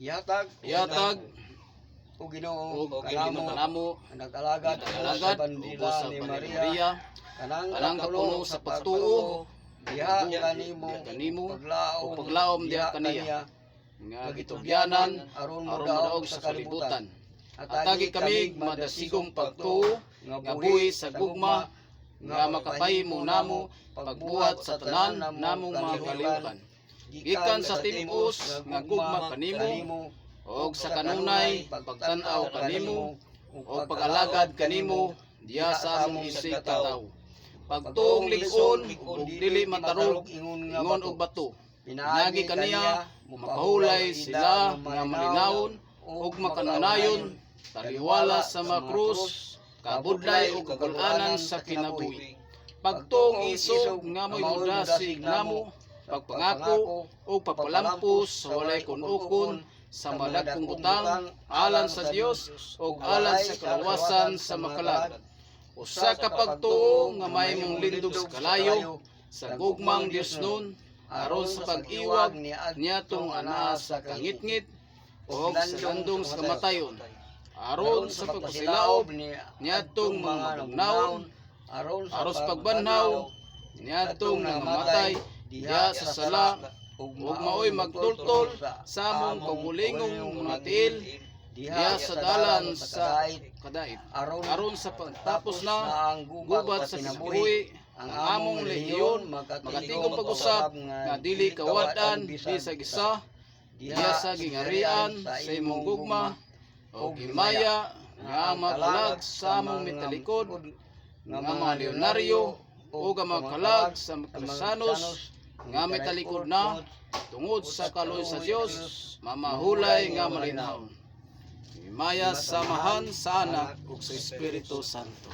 Yatag o Ginoo ug kanamo nag-alagad alagad sa ubo sa bandila ni Maria Maria kanang kapuno sa pagtuo diha kanimo kanimo ug paglaom diha kaniya nga gitugyanan aron aron modaog modaog sa sa kalibutan. kalibutan. Atagi kami madasigong pagtuo nga buhi sa gugma nga makapahimo namo pagbuhat sa tanan namong mga kalihukan. Gikan sa tim-os nga gugma kanimo og sa kanunay pagtan-aw kanimo o pag-alagad kanimo diha sa among isig katawo. Pagtuong lig-on ug dili matarog ingon og bato. Pinagi kaniya makahulay sila nga malinawon ug makanunayon taliwala sa mga krus kabudlay ug kagul-anan sa kinabuhi. Pagtuong isog nga mo'y mudasig namo pagpangako ug pagpalampos sa walay kun-ukon sa madagkong butang alang sa Dios ug alang sa kalawasan sa makalag. Usa ka pagtuo nga may mong lindog sa kalayo sa gugmang Dios nun aron sa pag-iwag niyatong ana sa kangitngit ug sa landong sa kamatayon aron sa pagpasilaob niyatong mga nagnaon aron sa pagbanhaw niyatong namamatay diha sa sala ug maoy magtultol sa among pagulingong mga tiil diha sa dalan sa kadait aron sa pagtapos na gubat sa kinabuhi ang among lehiyon magatigong pag-usap nga dili kawadan di sa gisa diha sa gingarian sa imong gugma o himaya nga makalag sa among mitalikod nga mga leonaryo o nga makalag sa krisanos nga may talikod na tungod sa kaloy sa Dios mamahulay nga malinhaon. Himaya samahan sa Anak ug sa Espiritu Santo.